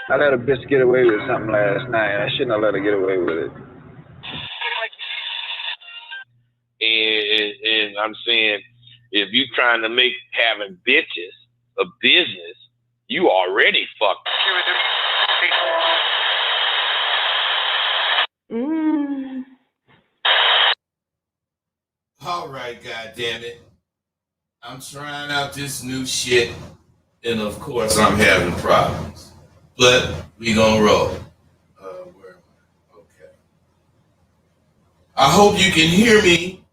I let a bitch get away with something last night. I shouldn't have let her get away with it. And I'm saying, if you trying to make having bitches a business, you already fucked. All right, goddammit. I'm trying out this new shit, and of course I'm having problems. But we gonna roll. Where am I? Okay. I hope you can hear me.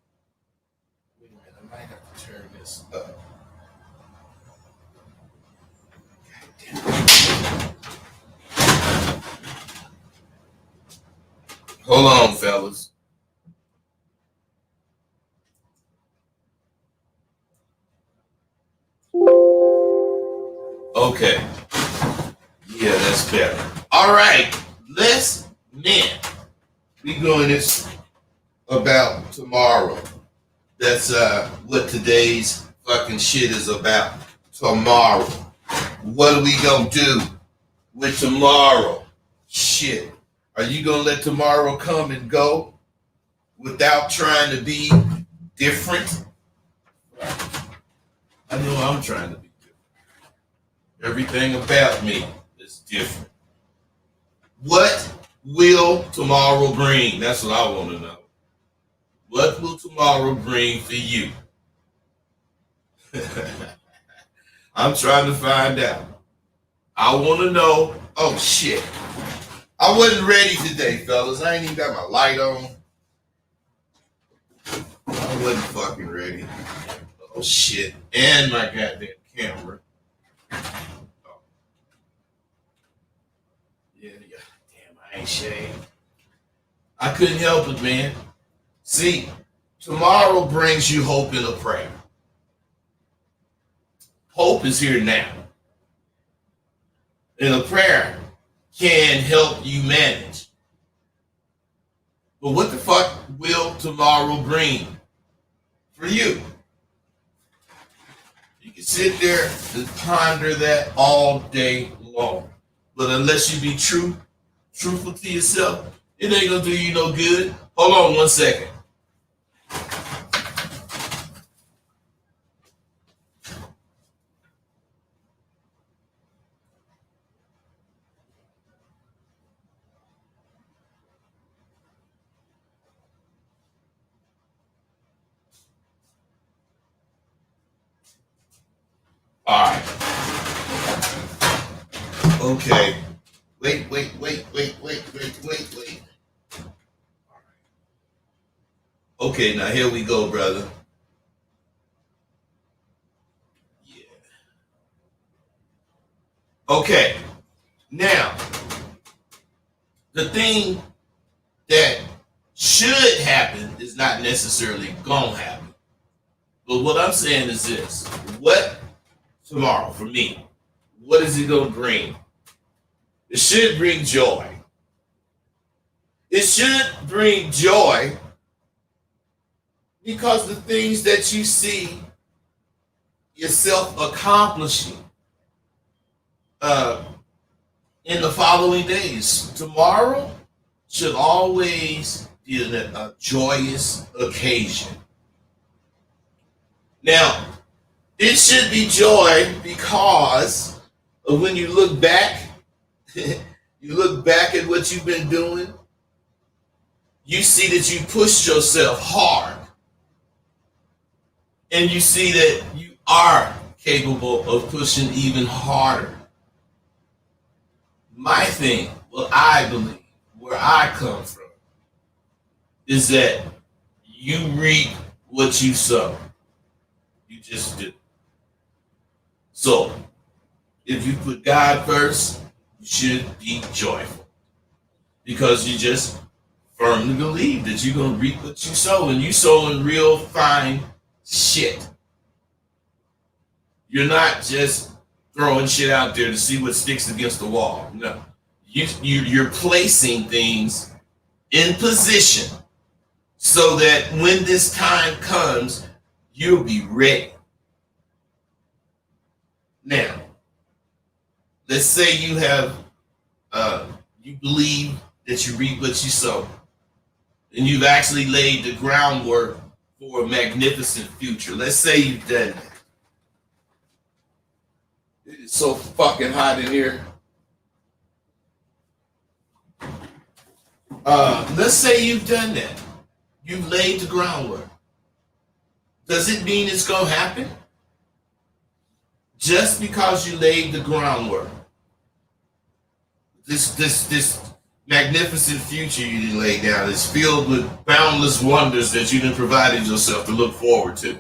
Wait a minute, I might have to turn this up. Hold on, fellas. Okay. Yeah, that's better. All right. We going this about tomorrow. That's what today's fucking shit is about. Tomorrow. What are we gonna do with tomorrow? Shit. Are you gonna let tomorrow come and go without trying to be different? I know I'm trying to be different. Everything about me is different. What will tomorrow bring? That's what I want to know. What will tomorrow bring for you? I'm trying to find out. I want to know. Oh, shit. I wasn't ready today, fellas. I ain't even got my light on. I wasn't fucking ready. Oh, shit. And my goddamn camera. Oh. Yeah. Damn, I ain't shaved. I couldn't help it, man. See, tomorrow brings you hope in a prayer. Hope is here now. And a prayer can help you manage. But what the fuck will tomorrow bring for you? You can sit there and ponder that all day long. But unless you be truthful to yourself, it ain't gonna do you no good. Hold on 1 second. All right. Okay. Wait. Okay, now here we go, brother. Yeah. Okay. Now, the thing that should happen is not necessarily gonna happen. But what I'm saying is this. What tomorrow for me? What is it gonna bring? It should bring joy. It should bring joy because the things that you see yourself accomplishing in the following days. Tomorrow should always be a joyous occasion. Now, it should be joy because when you look back, you look back at what you've been doing, you see that you pushed yourself hard. And you see that you are capable of pushing even harder. My thing, what I believe, where I come from, is that you reap what you sow. You just do. So, if you put God first, you should be joyful. Because you just firmly believe that you're going to reap what you sow. And you sow in real fine shit. You're not just throwing shit out there to see what sticks against the wall. No. You're placing things in position so that when this time comes, you'll be ready. Now, let's say you have, you believe that you reap what you sow, and you've actually laid the groundwork for a magnificent future. Let's say you've done that. It's so fucking hot in here. Let's say you've done that. You've laid the groundwork. Does it mean it's gonna happen? Just because you laid the groundwork, this magnificent future you laid down is filled with boundless wonders that you done provided yourself to look forward to.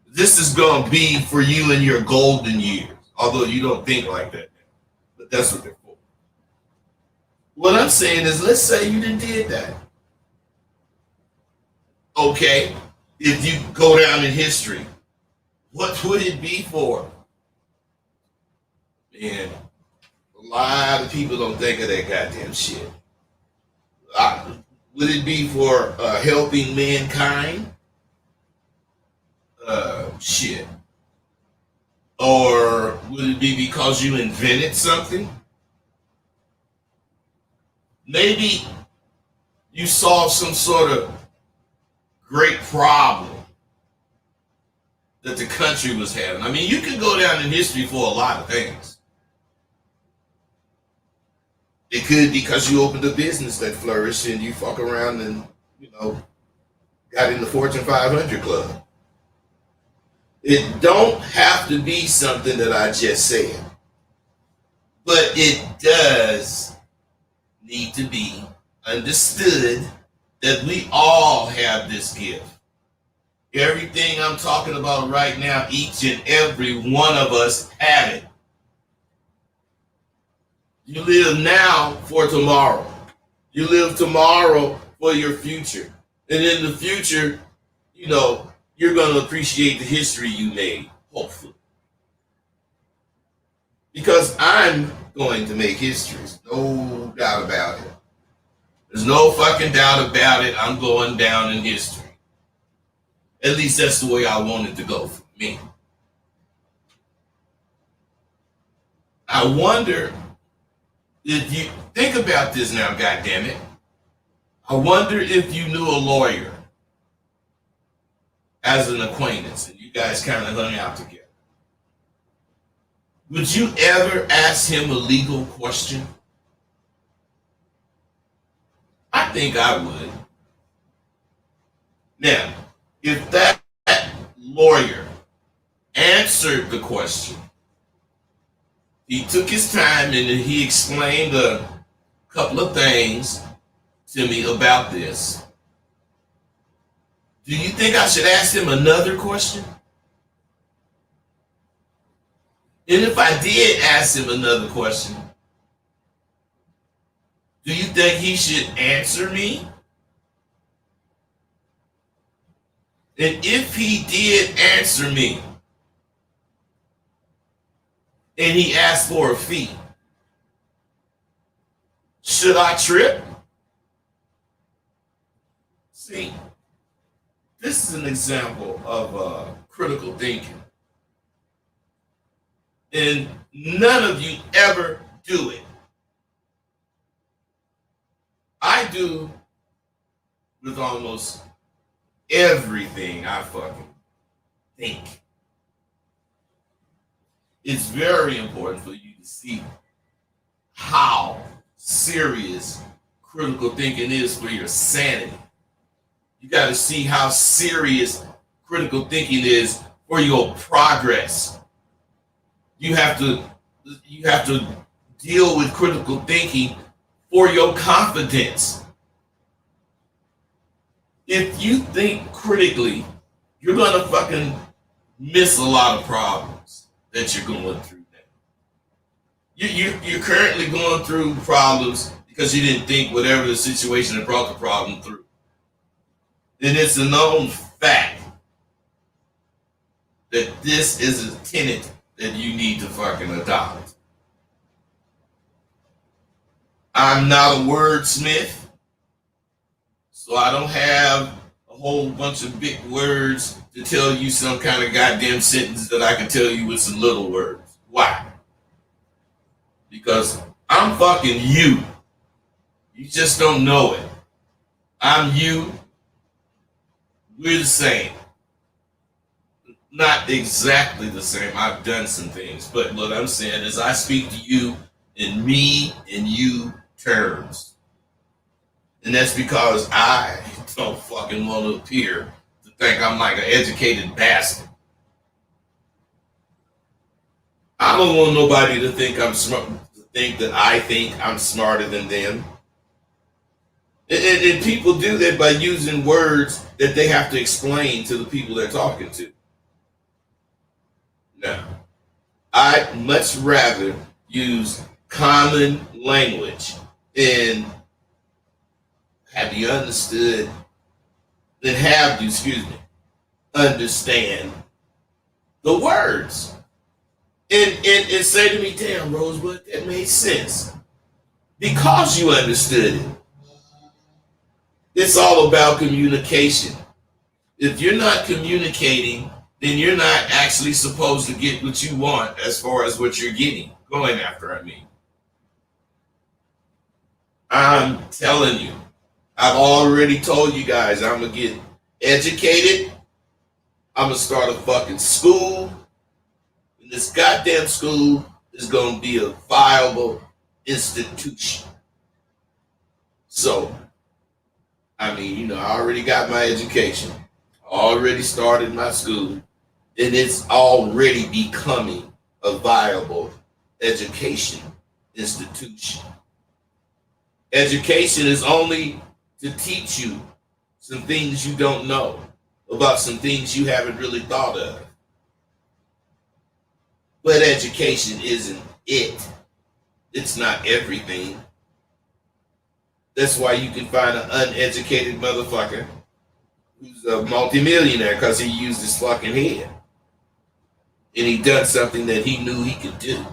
This is gonna be for you in your golden years, although you don't think like that, but that's what they're for. What I'm saying is, let's say you done did that. Okay, if you go down in history, what would it be for? Man, a lot of people don't think of that goddamn shit. Would it be for helping mankind? Shit. Or would it be because you invented something? Maybe you solved some sort of great problem that the country was having. I mean, you can go down in history for a lot of things. It could be because you opened a business that flourished and you fuck around and, got in the Fortune 500 club. It don't have to be something that I just said, but it does need to be understood that we all have this gift. Everything I'm talking about right now, each and every one of us have it. You live now for tomorrow. You live tomorrow for your future. And in the future, you're going to appreciate the history you made, hopefully. Because I'm going to make histories, no doubt about it. There's no fucking doubt about it. I'm going down in history. At least that's the way I want it to go for me. I wonder if you think about this now, goddammit. I wonder if you knew a lawyer as an acquaintance and you guys kind of hung out together. Would you ever ask him a legal question? I think I would. Now, if that lawyer answered the question, he took his time and he explained a couple of things to me about this. Do you think I should ask him another question? And if I did ask him another question, do you think he should answer me? And if he did answer me, and he asked for a fee, should I trip? See, this is an example of critical thinking. And none of you ever do it. I do with almost everything I fucking think. It's very important for you to see how serious critical thinking is for your sanity. You got to see how serious critical thinking is for your progress. You have to deal with critical thinking for your confidence. If you think critically, you're gonna fucking miss a lot of problems that you're going through now. You're currently going through problems because you didn't think whatever the situation that brought the problem through. And it's a known fact that this is a tenet that you need to fucking adopt. I'm not a wordsmith, so I don't have a whole bunch of big words to tell you some kind of goddamn sentence that I can tell you with some little words. Why? Because I'm fucking you. You just don't know it. I'm you. We're the same. Not exactly the same. I've done some things. But what I'm saying is I speak to you in me and you terms. And that's because I don't fucking want to appear to think I'm like an educated bastard. I don't want nobody to think I'm smart, to think that I think I'm smarter than them. And people do that by using words that they have to explain to the people they're talking to. No. I'd much rather use common language and have you understood, than have you, understand the words. And say to me, damn, Rosebud, that made sense. Because you understood it. It's all about communication. If you're not communicating, then you're not actually supposed to get what you want as far as what you're going after, I mean. I'm telling you, I've already told you guys I'm going to get educated. I'm going to start a fucking school. And this goddamn school is going to be a viable institution. So, I mean, you know, I already got my education. I already started my school. And it's already becoming a viable education institution. Education is only to teach you some things you don't know about some things you haven't really thought of. But education isn't it. It's not everything. That's why you can find an uneducated motherfucker who's a multimillionaire because he used his fucking head. And he done something that he knew he could do.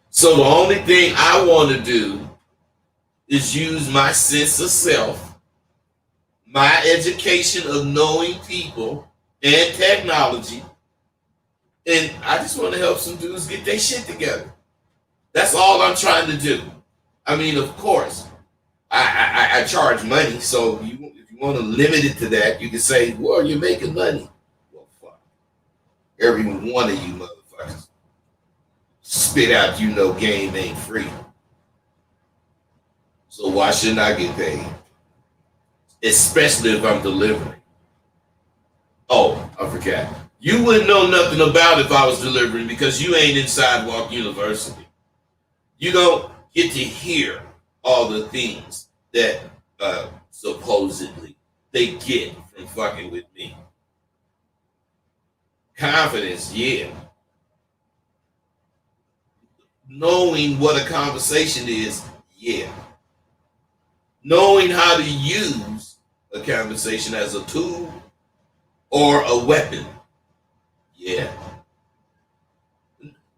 So the only thing I want to do is use my sense of self, my education of knowing people and technology, and I just want to help some dudes get their shit together. That's all I'm trying to do. I mean, of course, I charge money, so if you want to limit it to that, you can say, well, you're making money. Well, fuck. Every one of you motherfuckers spit out, game ain't free. So why shouldn't I get paid? Especially if I'm delivering. Oh, I forgot. You wouldn't know nothing about if I was delivering because you ain't in Sidewalk University. You don't get to hear all the things that supposedly they get from fucking with me. Confidence, yeah. Knowing what a conversation is, yeah. Knowing how to use a conversation as a tool or a weapon, yeah.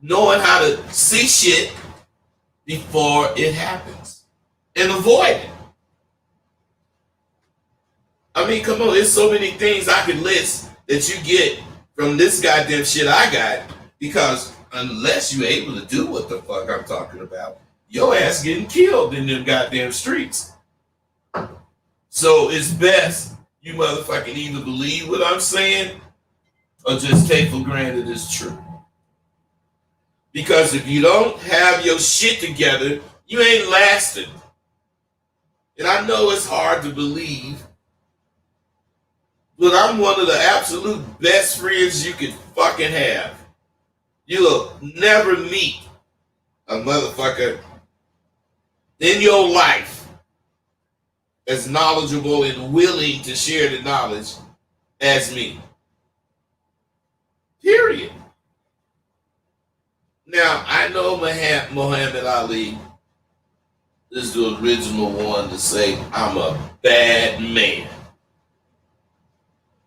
Knowing how to see shit before it happens and avoid it. I mean, come on, there's so many things I could list that you get from this goddamn shit I got, because unless you're able to do what the fuck I'm talking about, your ass getting killed in them goddamn streets. So it's best you motherfucking either believe what I'm saying or just take for granted it's true. Because if you don't have your shit together, you ain't lasting. And I know it's hard to believe, but I'm one of the absolute best friends you could fucking have. You'll never meet a motherfucker in your life as knowledgeable and willing to share the knowledge as me. Period. Now, I know Muhammad Ali is the original one to say, I'm a bad man.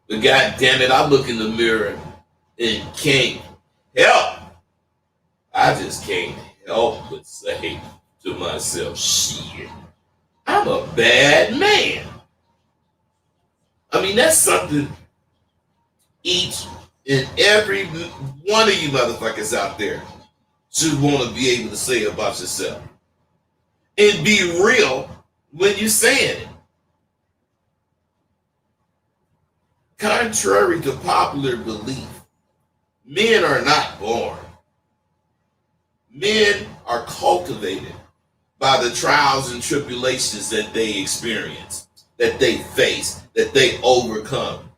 But God damn it, I look in the mirror and can't help. I just can't help but say to myself, shit, I'm a bad man. I mean, that's something each and every one of you motherfuckers out there should want to be able to say about yourself. And be real when you're saying it. Contrary to popular belief, men are not born. Men are cultivated by the trials and tribulations that they experience, that they face, that they overcome,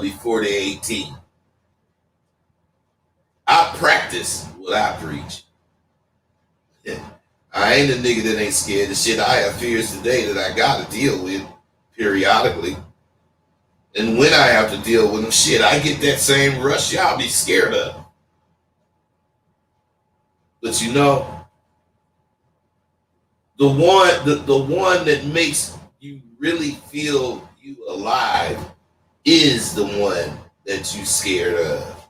before they're 18. I practice what I preach. Yeah. I ain't a nigga that ain't scared of shit. I have fears today that I gotta deal with periodically. And when I have to deal with them, shit, I get that same rush y'all be scared of. But the one that makes you really feel you alive is the one that you scared of.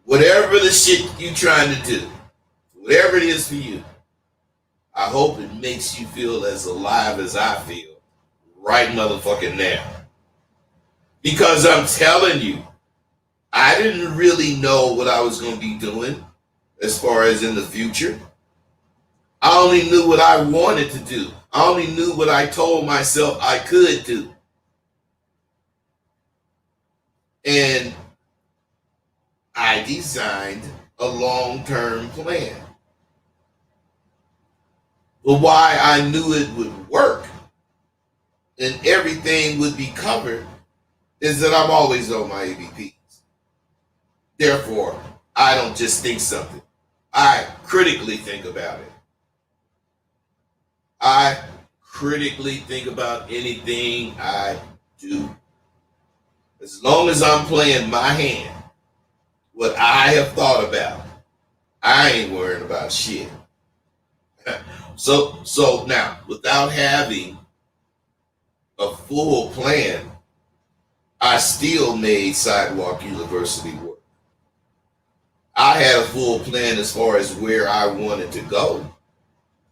Whatever the shit you trying to do, whatever it is for you, I hope it makes you feel as alive as I feel right motherfucking now. Because I'm telling you, I didn't really know what I was going to be doing as far as in the future. I only knew what I wanted to do. I only knew what I told myself I could do. And I designed a long-term plan. But why I knew it would work and everything would be covered is that I'm always on my ABPs. Therefore, I don't just think something. I critically think about it. I critically think about anything I do. As long as I'm playing my hand, what I have thought about, I ain't worrying about shit. So now, without having a full plan, I still made Sidewalk University work. I had a full plan as far as where I wanted to go.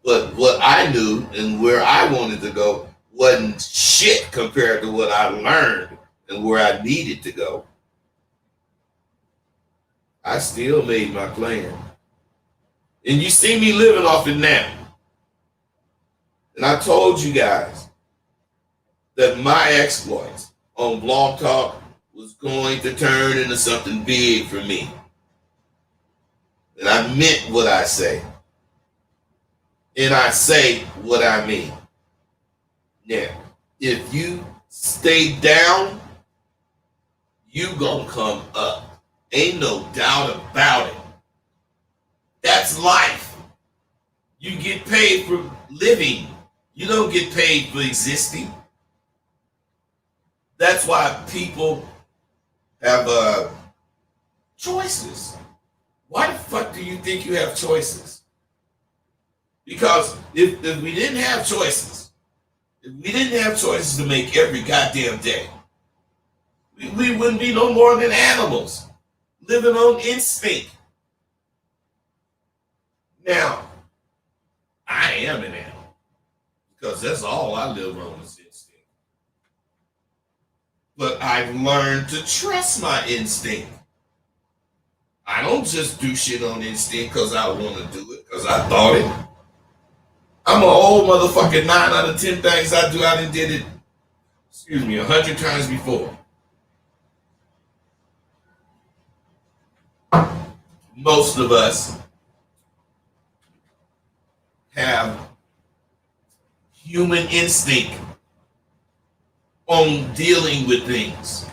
But what I knew and where I wanted to go wasn't shit compared to what I learned and where I needed to go. I still made my plan. And you see me living off it now. And I told you guys that my exploits on Blog Talk was going to turn into something big for me. And I meant what I say. And I say what I mean. Now, if you stay down, you gonna come up. Ain't no doubt about it. That's life. You get paid for living. You don't get paid for existing. That's why people have choices. Why the fuck do you think you have choices? Because if we didn't have choices, if we didn't have choices to make every goddamn day, we wouldn't be no more than animals living on instinct. Now, I am an animal because that's all I live on is instinct. But I've learned to trust my instinct. I don't just do shit on instinct because I want to do it, because I thought it. I'm an old motherfucker. 9 out of 10 things I do, I done did it, 100 times before. Most of us have human instinct on dealing with things.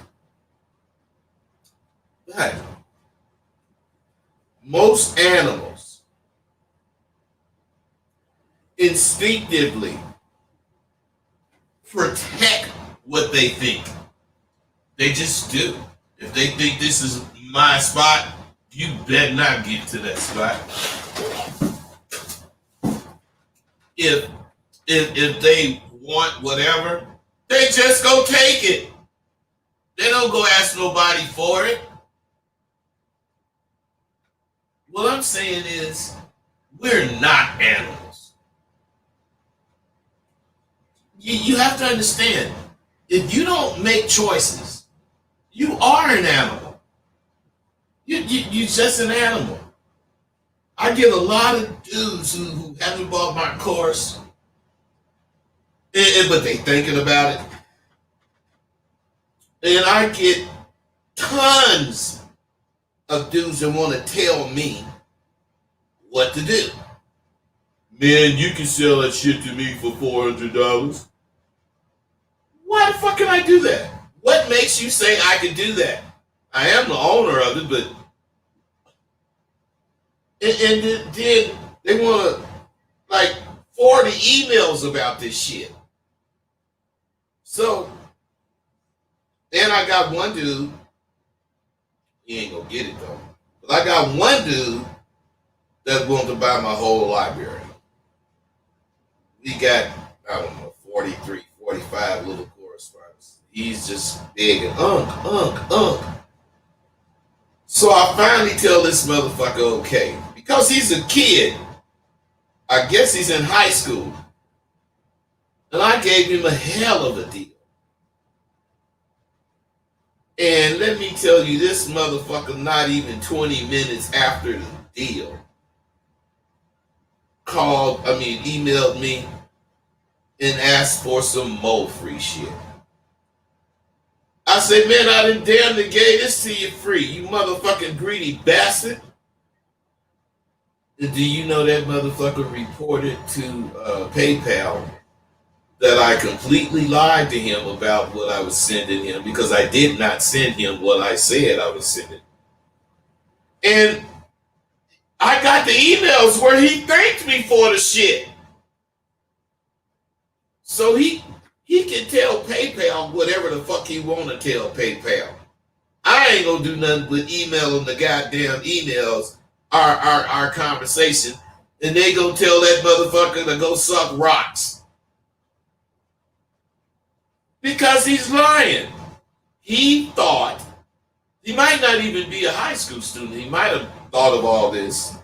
But most animals instinctively protect what they think. They just do. If they think this is my spot, you better not get to that spot. If they want whatever, they just go take it. They don't go ask nobody for it. What I'm saying is, we're not animals. You have to understand, if you don't make choices, You are an animal. You just an animal. I get a lot of dudes who haven't bought my course, but they thinking about it. And I get tons of dudes that want to tell me what to do. Man, you can sell that shit to me for $400. Why the fuck can I do that? What makes you say I can do that? I am the owner of it, but and then they want to like 40 emails about this shit. So, and I got one dude, he ain't gonna get it though, but I got one dude that wanted to buy my whole library. We got, I don't know, 43, 45 little correspondents. He's just big and unk. So I finally tell this motherfucker okay. Because he's a kid. I guess he's in high school. And I gave him a hell of a deal. And let me tell you, this motherfucker, not even 20 minutes after the deal, emailed me and asked for some more free shit. I said, man, I done damn near gave this to you free, you motherfucking greedy bastard. Do you know that motherfucker reported to PayPal that I completely lied to him about what I was sending him because I did not send him what I said I was sending. And I got the emails where he thanked me for the shit. So he can tell PayPal whatever the fuck he want to tell PayPal. I ain't gonna do nothing but email him the goddamn emails, our conversation, and they gonna tell that motherfucker to go suck rocks. Because he's lying. He thought, he might not even be a high school student. He might have thought of all this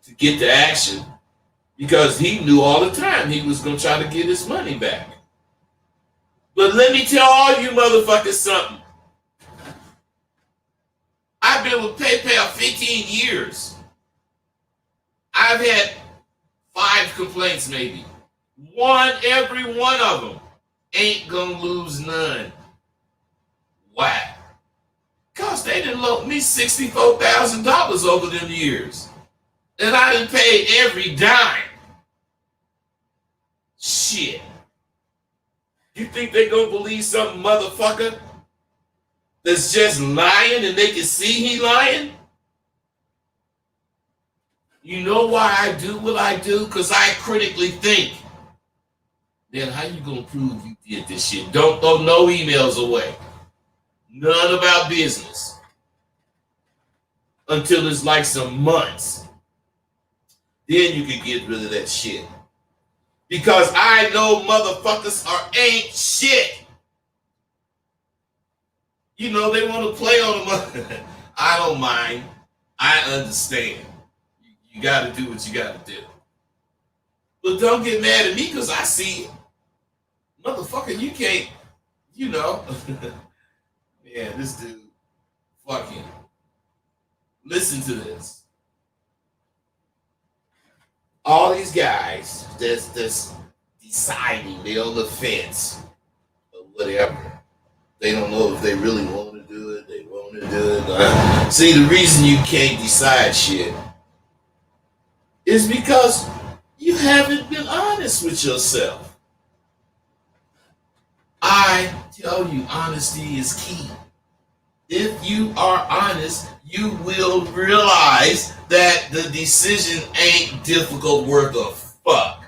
to get to action because he knew all the time he was going to try to get his money back. But let me tell all you motherfuckers something. I've been with PayPal 15 years. I've had 5 complaints maybe. Every one of them ain't gonna lose none. Why? Because they done loaned me $64,000 over them years. And I done paid every dime. Shit. You think they gonna believe some motherfucker that's just lying and they can see he lying? You know why I do what I do? Because I critically think. Then how you gonna prove you did this shit? Don't throw no emails away. None about business. Until it's like some months. Then you can get rid of that shit. Because I know motherfuckers ain't shit. You know, they want to play on them. I don't mind. I understand. You got to do what you got to do. But don't get mad at me because I see it. Motherfucker, you can't, you know. Man, this dude, fucking, listen to this. All these guys that's deciding, they're on the fence or whatever. They don't know if they really want to do it, they want to do it. See, the reason you can't decide shit is because you haven't been honest with yourself. I tell you, honesty is key. If you are honest, you will realize that the decision ain't difficult worth a fuck.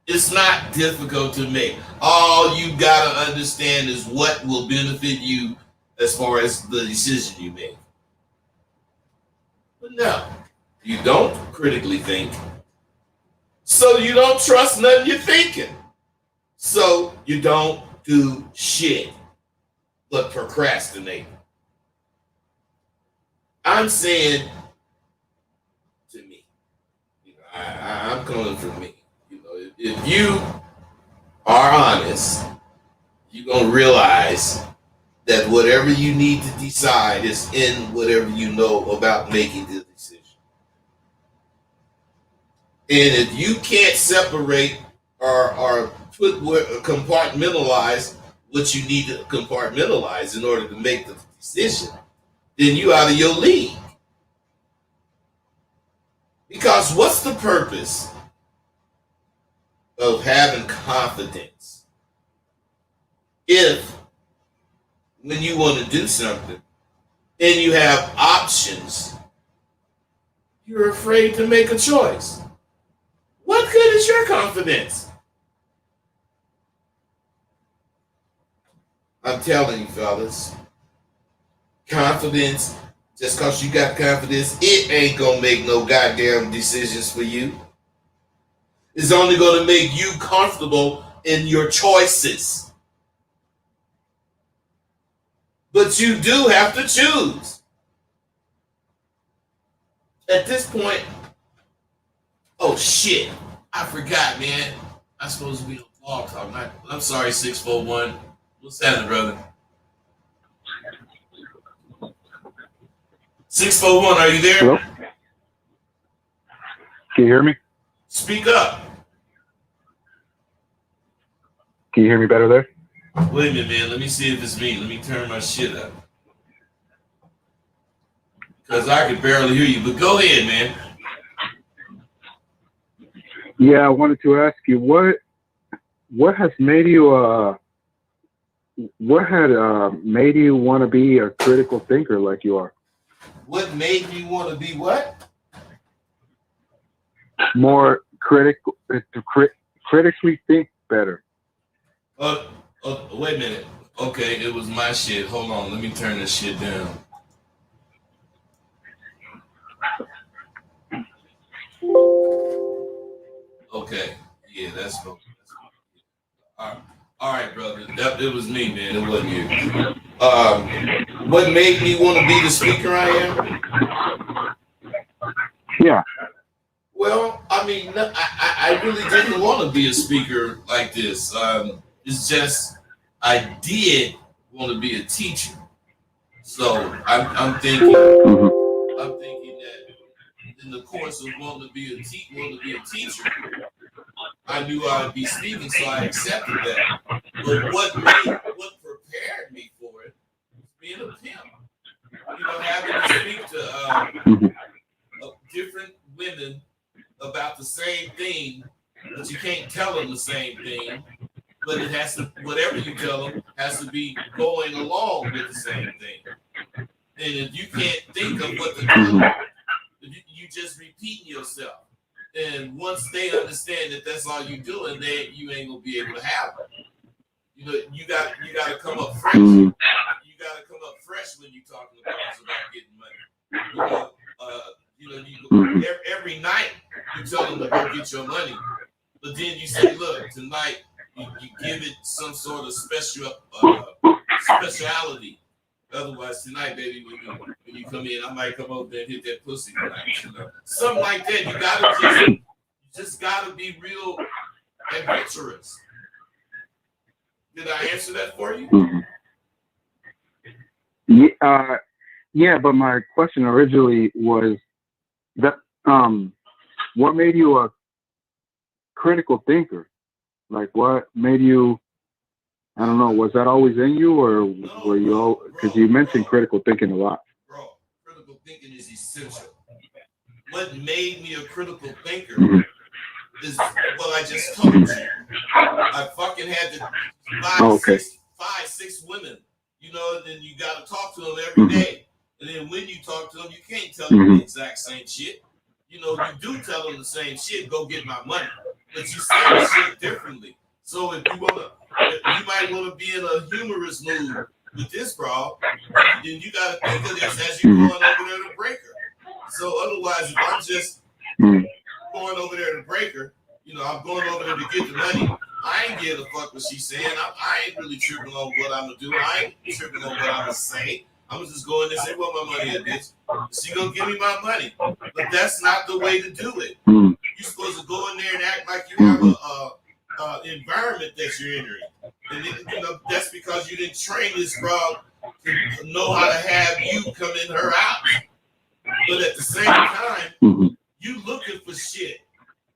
It's not difficult to make. All you gotta understand is what will benefit you as far as the decision you make. But no, you don't critically think. So you don't trust nothing you're thinking. So you don't do shit but procrastinate. I'm saying to me, you know, I'm coming from me. You know, if you are honest, you're going to realize that whatever you need to decide is in whatever you know about making the decision. And if you can't separate or compartmentalize what you need to compartmentalize in order to make the decision, then you out of your league. Because what's the purpose of having confidence if when you want to do something and you have options, you're afraid to make a choice? What good is your confidence? I'm telling you, fellas, confidence, just because you got confidence, it ain't going to make no goddamn decisions for you. It's only going to make you comfortable in your choices. But you do have to choose. At this point, oh shit, I forgot, man. I'm supposed to be on Blog Talk. I'm sorry, 641. What's happening, brother? 641, are you there? Hello? Can you hear me? Speak up. Can you hear me better there? Wait a minute, man. Let me see if it's me. Let me turn my shit up. Because I can barely hear you. But go ahead, man. Yeah, I wanted to ask you what has made you what had made you want to be a critical thinker like you are? What made me want to be what? More critical, critically think better. Wait a minute. Okay, it was my shit. Hold on. Let me turn this shit down. Okay. Yeah, that's cool. All right, brother. It was me, man. It wasn't you. What made me want to be the speaker I am? Yeah. Well, I mean, I really didn't want to be a speaker like this. It's just I did want to be a teacher. So I'm thinking that in the course of wanting to be a teacher, I knew I would be speaking, so I accepted that. But what prepared me for it was being a pimp. You know, having to speak to different women about the same thing, but you can't tell them the same thing. But it has to, whatever you tell them, has to be going along with the same thing. And if you can't think of what to do, you just repeating yourself. And once they understand that that's all you doing, then you ain't gonna be able to have it. You know, you got to come up fresh. You got to come up fresh when you talking about getting money. Every night you tell them to go get your money, but then you say, look, tonight you give it some sort of speciality. Otherwise, tonight, baby, when you come in, I might come over there and hit that pussy tonight. You know? Something like that. You just gotta be real adventurous. Did I answer that for you? Mm-hmm. Yeah, but my question originally was that what made you a critical thinker? Like, what made you? I don't know. Was that always in you, or were you all? Because you mentioned critical thinking a lot. Bro, critical thinking is essential. What made me a critical thinker is what I just told you. I fucking had to five, six women. You know, and then you got to talk to them every day. And then when you talk to them, you can't tell them the exact same shit. You know, you do tell them the same shit. Go get my money, but you say the shit differently. So if you might want to be in a humorous mood with this bro, then you got to think of this as you're going over there to break her. So otherwise, if I'm just going over there to break her, you know, I'm going over there to get the money. I ain't give a fuck what she's saying. I ain't really tripping on what I'm gonna do. I ain't tripping on what I'm gonna say. I'm just going there and say, "What my money is, bitch? She gonna give me my money." But that's not the way to do it. You're supposed to go in there and act like you have a environment that you're entering. And then, that's because you didn't train this frog to know how to have you come in her house. But at the same time, you looking for shit.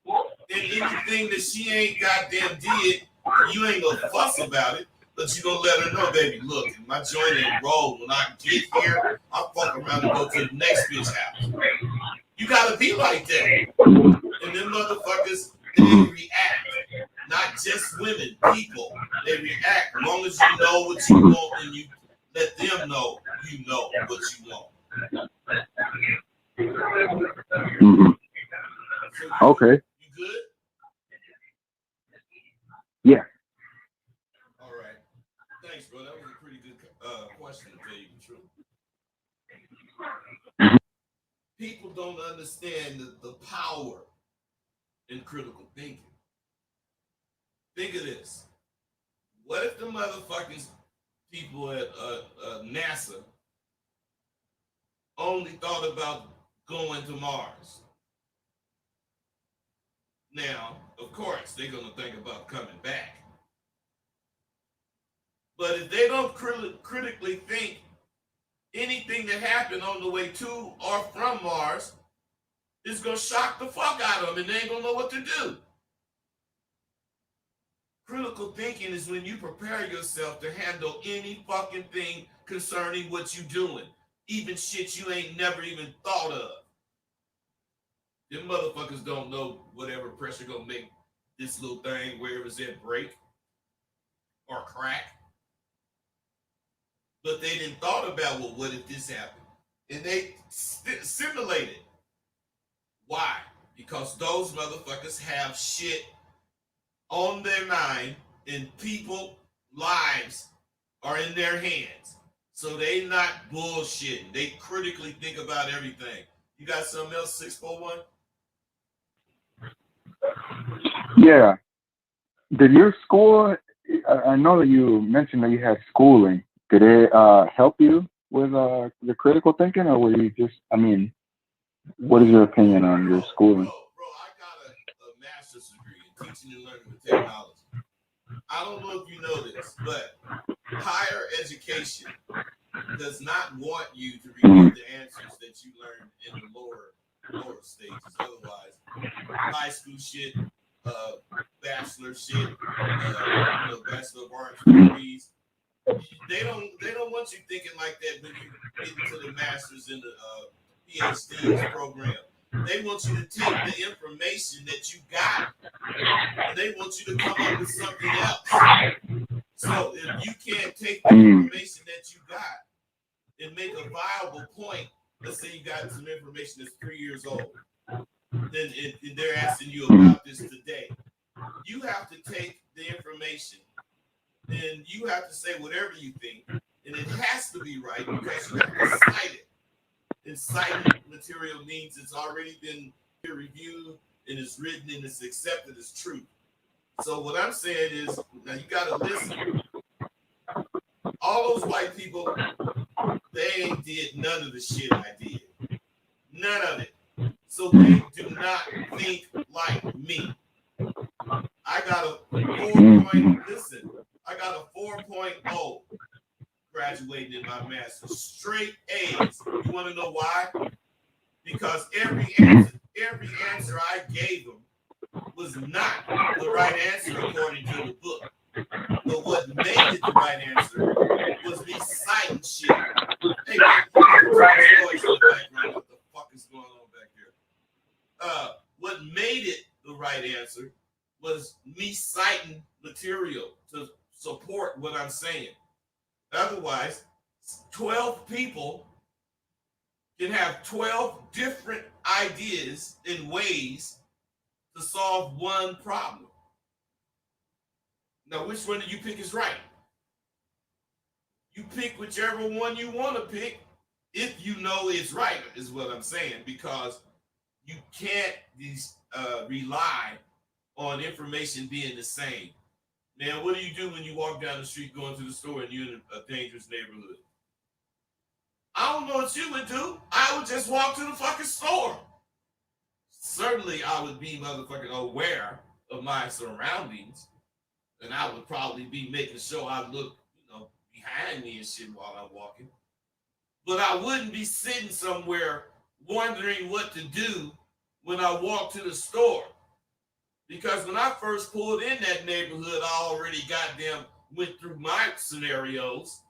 And anything that she ain't goddamn did, you ain't gonna fuss about it, but you gonna let her know, baby, look, if my joint ain't rolled, when I get here, I'll fuck around and go to the next bitch house. You gotta be like that. And them motherfuckers, they react. Not just women, people. They react. As long as you know what you want and you let them know you know what you want. So Okay. You good? Yeah. All right. Thanks, bro. That was a pretty good question, to tell you the truth. People don't understand the power in critical thinking. Think of this. What if the motherfucking people at NASA only thought about going to Mars? Now, of course, they're going to think about coming back. But if they don't critically think anything that happened on the way to or from Mars is going to shock the fuck out of them and they ain't going to know what to do. Critical thinking is when you prepare yourself to handle any fucking thing concerning what you doing. Even shit you ain't never even thought of. Them motherfuckers don't know whatever pressure gonna make this little thing, wherever it's at, break or crack. But they didn't thought about, well, what if this happened? And they simulated. Why? Because those motherfuckers have shit on their mind and people lives are in their hands. So they not bullshitting. They critically think about everything. You got something else, 641? Yeah. Did your school, I know that you mentioned that you had schooling. Did it help you with the critical thinking, or were you just, what is your opinion on your schooling? Bro, I got a master's degree in teaching and learning with technology. I don't know if you know this, but higher education does not want you to repeat the answers that you learned in the lower stages. Otherwise, high school shit, bachelor shit, bachelor of arts degrees. They don't want you thinking like that when you get into the masters and the PhD program. They want you to take the information that you got and they want you to come up with something else. So if you can't take the information that you got and make a viable point, let's say you got some information that's 3 years old, then they're asking you about this today. You have to take the information and you have to say whatever you think, and it has to be right because you have to cite it. And cited material means it's already been peer reviewed and it's written and it's accepted as truth. So what I'm saying is, now you gotta listen. All those white people, they ain't did none of the shit I did. None of it. So they do not think like me. I got a 4.0 graduating in my master's. Straight A's. You want to know why? Because every answer I gave them was not the right answer according to the book. But what made it the right answer was me citing shit. Hey, what the fuck is going on back here? What made it the right answer was me citing material to support what I'm saying. Otherwise, 12 people can have 12 different ideas and ways to solve one problem. Now, which one do you pick is right? You pick whichever one you want to pick if you know it's right, is what I'm saying, because you can't rely on information being the same. Now, what do you do when you walk down the street going to the store and you're in a dangerous neighborhood? I don't know what you would do. I would just walk to the fucking store. Certainly, I would be motherfucking aware of my surroundings. And I would probably be making sure I look, behind me and shit while I'm walking. But I wouldn't be sitting somewhere wondering what to do when I walk to the store. Because when I first pulled in that neighborhood, I already goddamn went through my scenarios.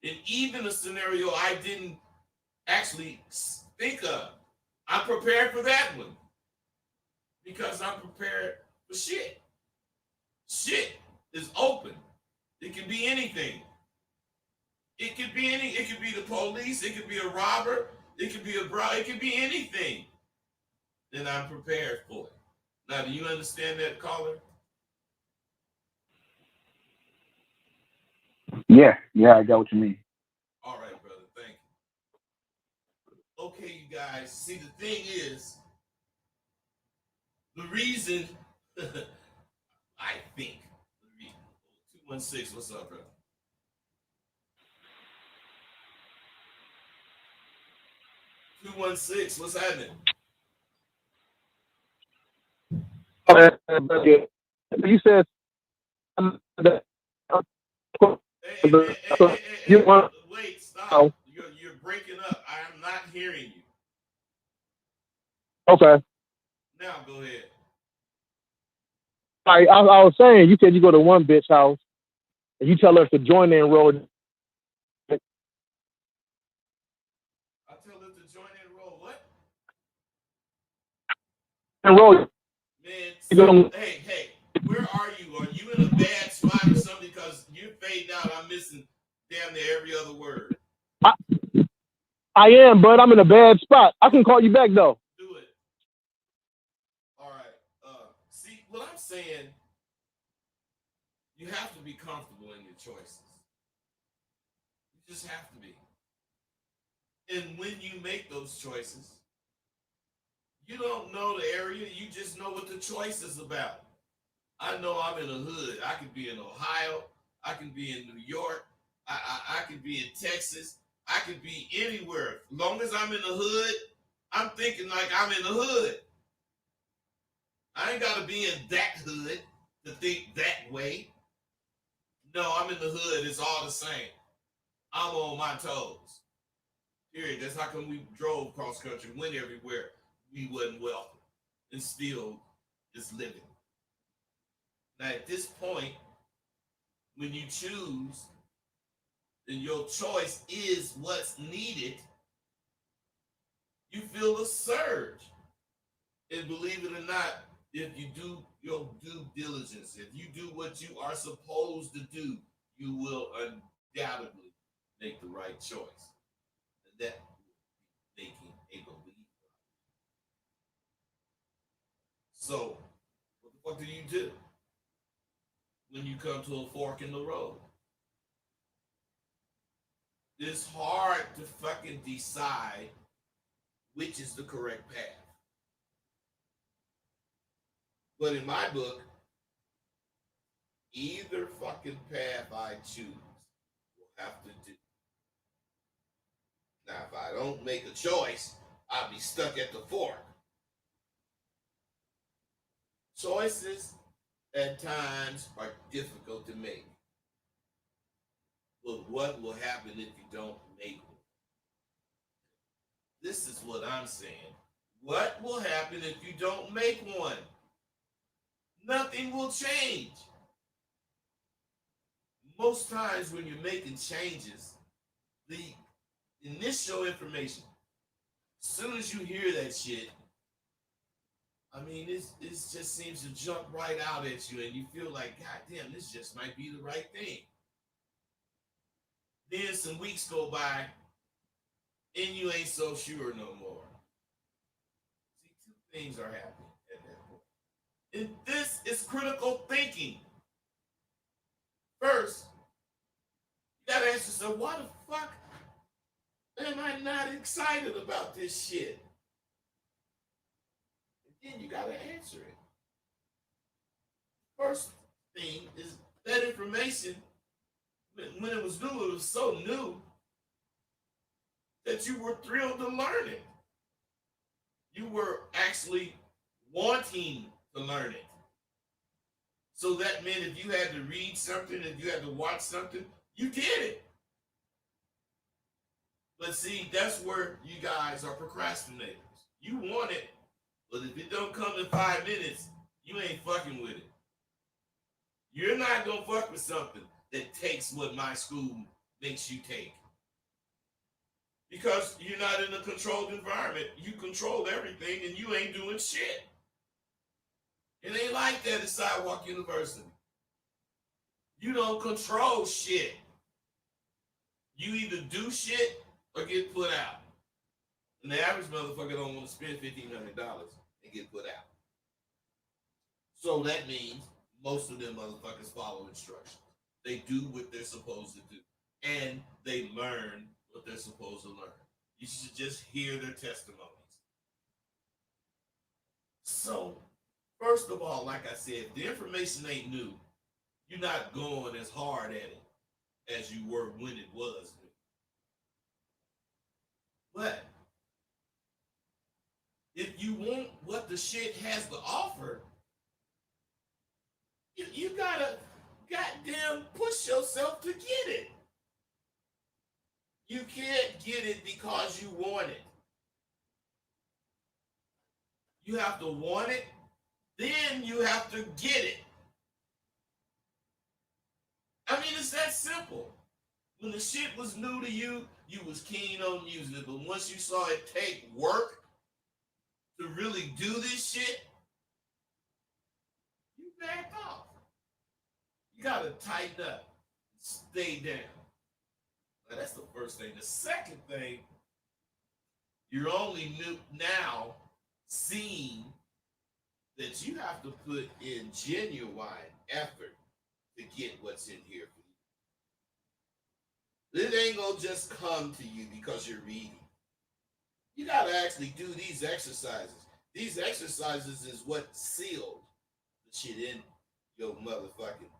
And even a scenario I didn't actually think of. I'm prepared for that one. Because I'm prepared for shit. Shit is open. It can be anything. It could be it could be the police, it could be a robber, it could be it could be anything. Then I'm prepared for it. Now, do you understand that, caller? Yeah, I got what you mean. All right, brother. Thank you. Okay, you guys. See, the thing is, the reason I think 216. What's up, brother? What's happening? You said you want Wait, stop. You're breaking up. I am not hearing you. okay. Now go ahead. I was saying you said you go to one bitch house and you tell her to join the enroll. I tell her to join and enroll. What? Enroll. Man, hey, where are you? Are you in a bad spot or something? Because you fade out. I'm missing damn near every other word. I am, but I'm in a bad spot. I can call you back though. Do it. All right. See what I'm saying. You have to be comfortable in your choices. You just have to be. And when you make those choices, you don't know the area. You just know what the choice is about. I know I'm in the hood. I could be in Ohio. I can be in New York. I could be in Texas. I could be anywhere. As long as I'm in the hood, I'm thinking like I'm in the hood. I ain't got to be in that hood to think that way. No, I'm in the hood. It's all the same. I'm on my toes. Period. That's how come we drove cross country, went everywhere. We wasn't welcome and still is living. Now, at this point, when you choose, and your choice is what's needed, you feel a surge. And believe it or not, if you do your due diligence, if you do what you are supposed to do, you will undoubtedly make the right choice. And that making a belief. So, what the fuck do you do when you come to a fork in the road? It's hard to fucking decide which is the correct path. But in my book, either fucking path I choose will have to do. Now, if I don't make a choice, I'll be stuck at the fork. Choices at times are difficult to make. But what will happen if you don't make one? This is what I'm saying. What will happen if you don't make one? Nothing will change. Most times when you're making changes, the initial information, as soon as you hear that shit, I mean, it just seems to jump right out at you and you feel like, God damn, this just might be the right thing. Then some weeks go by and you ain't so sure no more. See, two things are happening at that point. And this is critical thinking. First, you gotta ask yourself, why the fuck am I not excited about this shit? And then you gotta answer it. First thing is that information, when it was new, it was so new that you were thrilled to learn it. You were actually wanting to learn it. So that meant if you had to read something, if you had to watch something, you did it. But see, that's where you guys are procrastinators. You want it, but if it don't come in 5 minutes, you ain't fucking with it. You're not gonna fuck with something that takes what my school makes you take. Because you're not in a controlled environment. You control everything and you ain't doing shit. It ain't like that at Sidewalk University. You don't control shit. You either do shit or get put out. And the average motherfucker don't want to spend $1,500 and get put out. So that means most of them motherfuckers follow instructions. They do what they're supposed to do. And they learn what they're supposed to learn. You should just hear their testimonies. So, first of all, like I said, if the information ain't new, you're not going as hard at it as you were when it was new. But if you want what the shit has to offer, you gotta goddamn push yourself to get it. You can't get it because you want it. You have to want it, then you have to get it. I mean, it's that simple. When the shit was new to you, you was keen on using it. But once you saw it take work to really do this shit, you backed off. You gotta tighten up, stay down. Now, that's the first thing. The second thing, you're only now seeing that you have to put in genuine effort to get what's in here for you. It ain't gonna just come to you because you're reading. You gotta actually do these exercises. These exercises is what sealed the shit in your motherfucking being.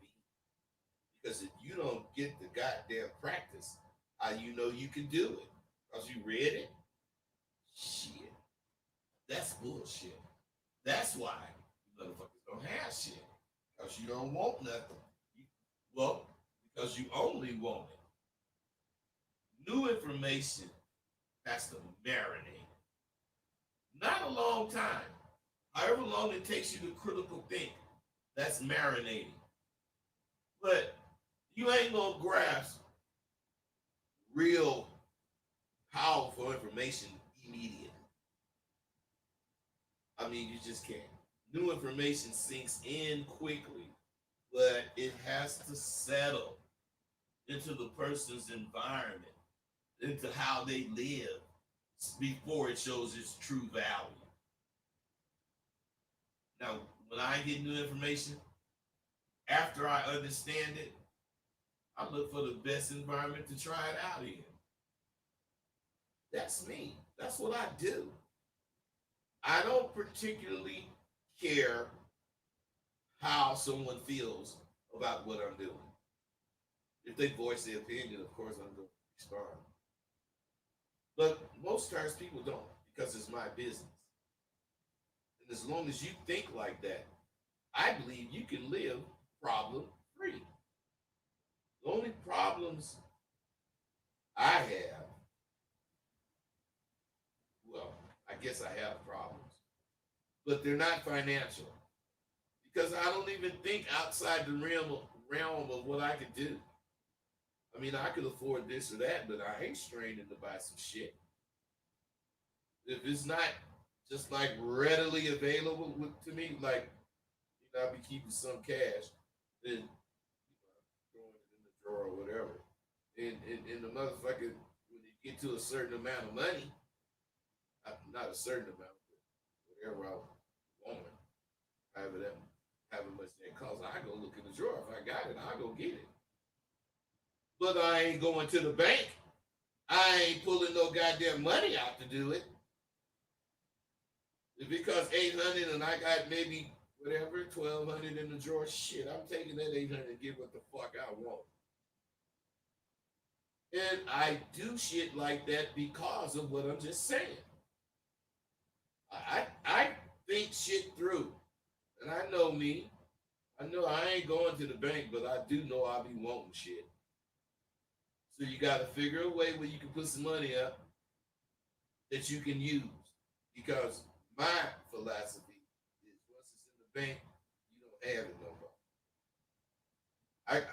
Because if you don't get the goddamn practice, how you know you can do it? Because you read it? Shit. That's bullshit. That's why you motherfuckers don't have shit. Because you don't want nothing. Because you only want it. New information has to marinate. Not a long time. However long it takes you to critical think, that's marinating. But you ain't gonna grasp real powerful information immediately. I mean, you just can't. New information sinks in quickly, but it has to settle into the person's environment, into how they live before it shows its true value. Now, when I get new information, after I understand it, I look for the best environment to try it out in. That's me. That's what I do. I don't particularly care how someone feels about what I'm doing. If they voice their opinion, of course I'm going to respond. But most times people don't, because it's my business. And as long as you think like that, I believe you can live problem free. The only problems I have, well, I guess I have problems, but they're not financial, because I don't even think outside the realm of what I could do. I mean, I could afford this or that, but I ain't straining to buy some shit. If it's not just like readily available to me, like, you know, I'll be keeping some cash, then, you know, throwing it in the drawer or whatever. And the motherfucker, when you get to a certain amount of money, not a certain amount, but whatever I want, however much that costs, I go look in the drawer. If I got it, I'll go get it. But I ain't going to the bank. I ain't pulling no goddamn money out to do it. If it costs $800 and I got maybe whatever, $1,200 in the drawer, shit, I'm taking that $800 and get what the fuck I want. And I do shit like that because of what I'm just saying. I think shit through. And I know me. I know I ain't going to the bank, but I do know I'll be wanting shit. So you got to figure a way where you can put some money up that you can use. Because my philosophy is once it's in the bank, you don't have it no more. I was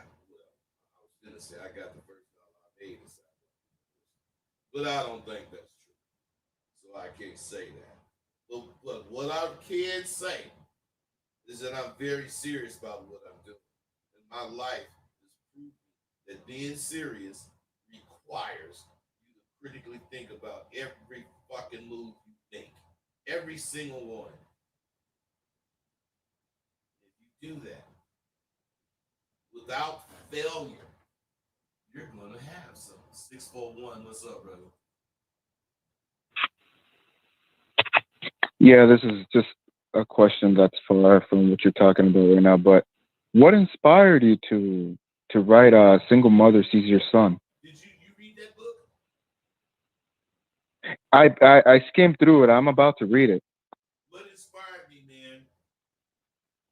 gonna say I got the first dollar I made inside, but I don't think that's true. So I can't say that. But what I can say is that I'm very serious about what I'm doing. And my life is proving that being serious requires you to critically think about every fucking move you make. Every single one. If you do that without failure, you're going to have something. 641, what's up, brother? Yeah, this is just a question that's far from what you're talking about right now. But what inspired you to write "A Single Mother Sees Your Son"? Did you read that book? I skimmed through it. I'm about to read it. What inspired me, man?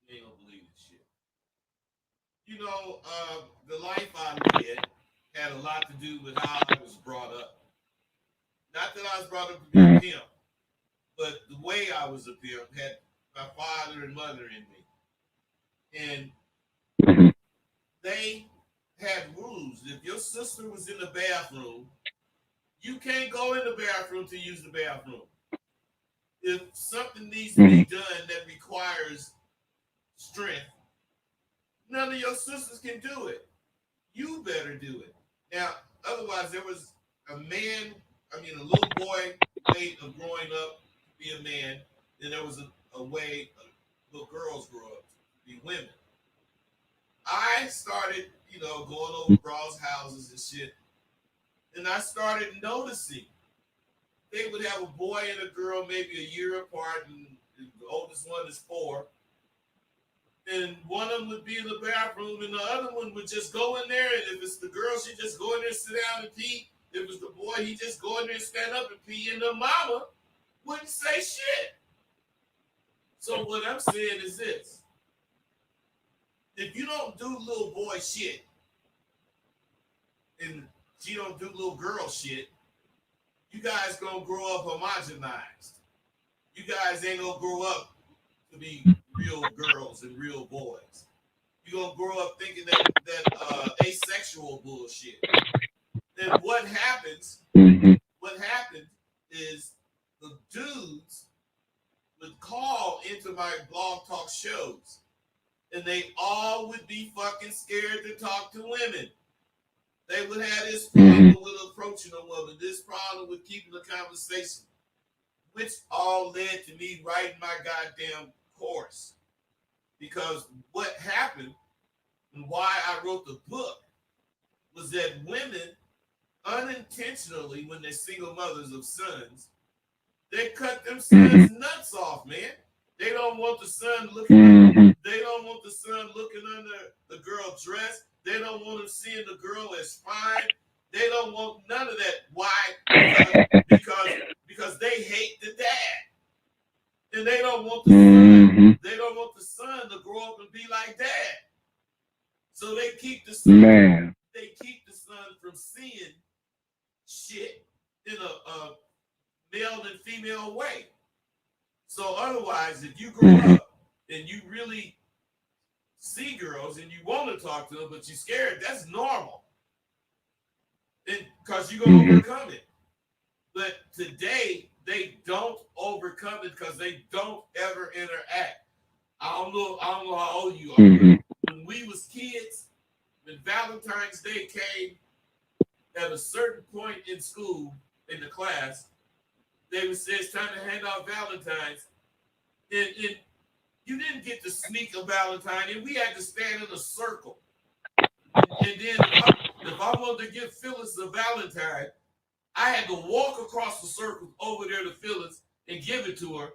You ain't gonna believe this shit. You know, the life I led had a lot to do with how I was brought up. Not that I was brought up to be a pimp, but the way I was a pimp had my father and mother in me. And they had rules. If your sister was in the bathroom, you can't go in the bathroom to use the bathroom. If something needs to be done that requires strength, none of your sisters can do it. You better do it. Now, otherwise, there was a little boy way of growing up to be a man. Then there was a way little girls grow up to be women. I started, going over bras' houses and shit. And I started noticing they would have a boy and a girl maybe a year apart, and the oldest one is 4. And one of them would be in the bathroom, and the other one would just go in there. And if it's the girl, she'd just go in there, sit down, and pee. If it's the boy, he'd just go in there and stand up and pee. And the mama wouldn't say shit. So what I'm saying is this. If you don't do little boy shit, and she don't do little girl shit, you guys gonna grow up homogenized. You guys ain't gonna grow up to be real girls and real boys. You're gonna grow up thinking that asexual bullshit. And what happens is the dudes would call into my blog talk shows, and they all would be fucking scared to talk to women. They would have this problem with approaching a woman, this problem with keeping the conversation, which all led to me writing my goddamn course. Because what happened and why I wrote the book was that women unintentionally, when they're single mothers of sons, they cut them sons' nuts off, man. They don't want the son looking. They don't want the son looking under the girl's dress. They don't want him seeing the girl as fine. They don't want none of that. Why? Because they hate the dad, and they don't want the son. They don't want the son to grow up and be like dad. So they keep the son. Man. They keep the son from seeing shit in a male and female way. So otherwise, if you grow up and you really see girls and you want to talk to them, but you're scared, that's normal. Because you're going to overcome it. But today, they don't overcome it because they don't ever interact. I don't know how old you are. When we was kids, when Valentine's Day came, at a certain point in school, in the class, they would say it's time to hand out Valentines. And you didn't get to sneak a Valentine, and we had to stand in a circle. And then if I wanted to give Phyllis a Valentine, I had to walk across the circle over there to Phyllis and give it to her.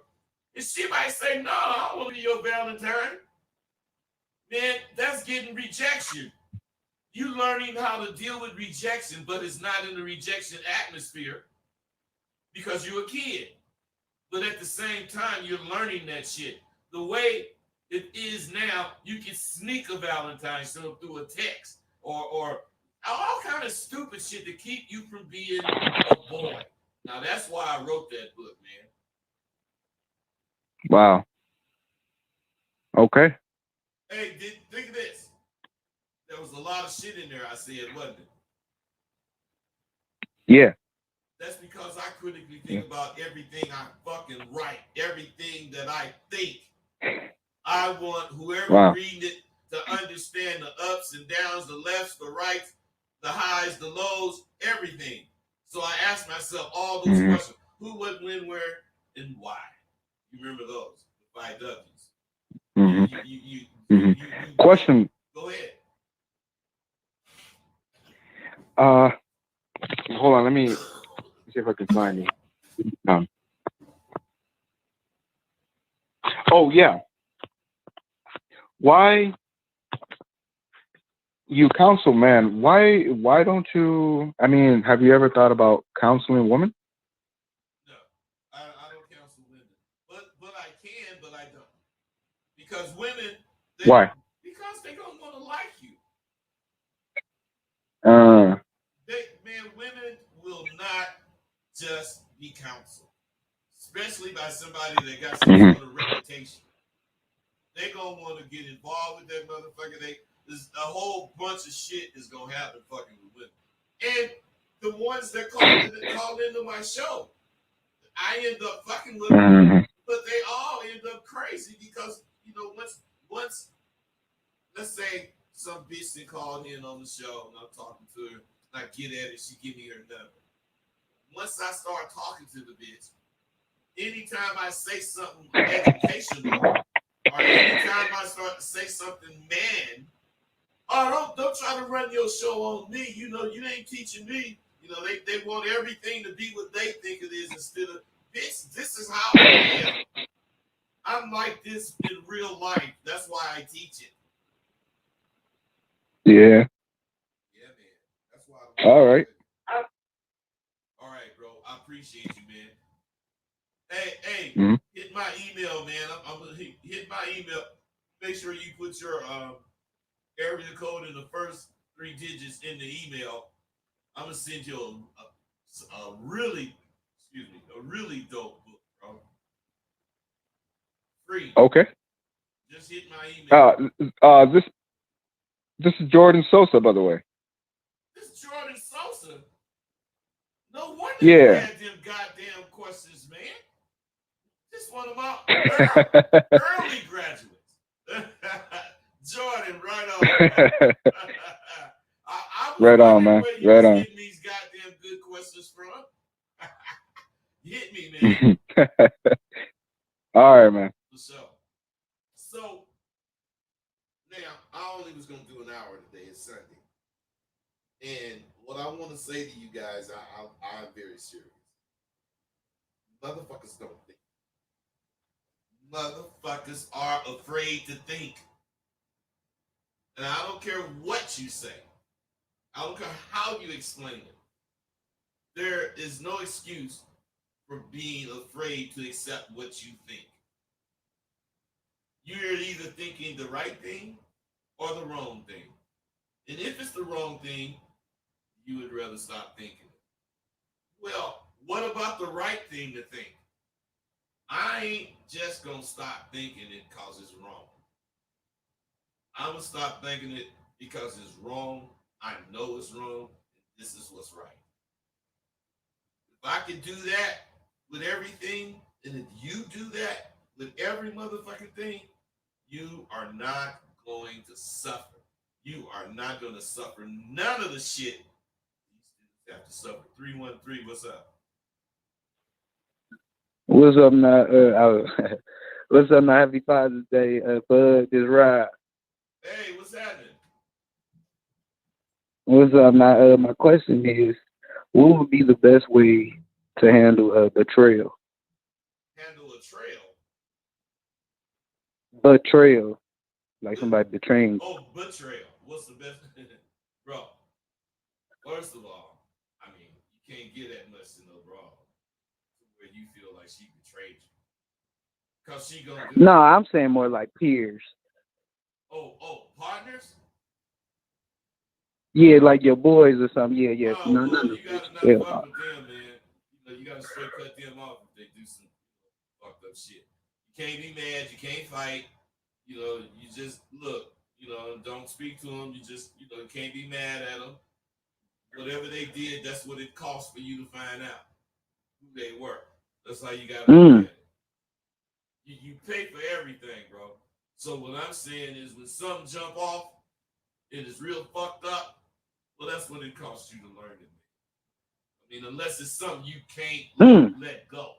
And she might say, no, I don't want to be your Valentine. Man, that's getting rejection. You learning how to deal with rejection, but it's not in the rejection atmosphere because you're a kid. But at the same time, you're learning that shit. The way, it is now. You can sneak a Valentine's show through a text or all kind of stupid shit to keep you from being a boy. Now that's why I wrote that book, man. Wow. Okay. Hey, think of this. There was a lot of shit in there I said, wasn't it? Yeah. That's because I critically think about everything I fucking write, everything that I think. I want whoever reading it to understand the ups and downs, the lefts, the rights, the highs, the lows, everything. So I ask myself all those questions: who, what, when, where, and why. You remember those? The 5 W's. Question. Go ahead. Hold on. Let me see if I can find it. Oh yeah. Why you counsel man? Why don't you? I mean, have you ever thought about counseling women? No, I don't counsel women, but I can, but I don't, because women. Why? Because they don't want to like you. Women will not just be counseled, especially by somebody that got some sort of reputation. They gonna want to get involved with that motherfucker. There's a whole bunch of shit is gonna happen fucking with women, and the ones that called into my show, I end up fucking with them, but they all end up crazy because once let's say some bitch that called in on the show and I'm talking to her, and I get at it, she give me her number. Once I start talking to the bitch, anytime I say something educational, or anytime I start to say something man, don't try to run your show on me. You ain't teaching me. They want everything to be what they think it is instead of bitch, this is how I am. I'm like this in real life. That's why I teach it. Yeah. Yeah, man. That's why. All right. All right, bro. I appreciate you, man. Hey, hit my email, man. I'm gonna hit my email. Make sure you put your area code in the first 3 digits in the email. I'm gonna send you a really dope book, bro. Free. Okay. Just hit my email. This is Jordan Sosa, by the way. This is Jordan Sosa. No wonder you had them goddamn questions, man. This one of my early graduates. Jordan, right on. I was right on, man. Where you was getting these goddamn good questions from. Hit me, man. All right, man. For sure. So now I only was gonna do an hour today. It's Sunday, and what I want to say to you guys, I'm very serious. Motherfuckers don't think. Motherfuckers are afraid to think. And I don't care what you say. I don't care how you explain it. There is no excuse for being afraid to accept what you think. You're either thinking the right thing or the wrong thing. And if it's the wrong thing, you would rather stop thinking it. Well, what about the right thing to think? I ain't just gonna stop thinking it because it's wrong. I'm gonna stop thinking it because it's wrong. I know it's wrong. And this is what's right. If I can do that with everything, and if you do that with every motherfucking thing, you are not going to suffer. You are not going to suffer none of the shit these students have to suffer. 313, what's up? What's up now? What's up now? Happy Father's Day, Bud. This ride. Hey, what's happening? What's up now? My question is, what would be the best way to handle betrayal? Handle a trail? Betrayal, like somebody betraying. Oh, betrayal. What's the best? Bro, first of all, I mean, you can't get that much in a bra where you feel like she betrayed you. Cause she gonna do No, I'm saying more like peers. Partners? Yeah, like your boys or something. Yeah, yeah. Oh, No, well, no, you gotta not yeah. fuck with them, man. You know, you gotta straight cut them off if they do some fucked up shit. You can't be mad, you can't fight. You know, you just look, you know, don't speak to them. You just, you know, can't be mad at them. Whatever they did, that's what it cost for you to find out who they were. That's how you gotta look at it. You pay for everything, bro. So what I'm saying is when something jump off, it is real fucked up. Well, that's what it costs you to learn it. I mean, unless it's something you can't let go.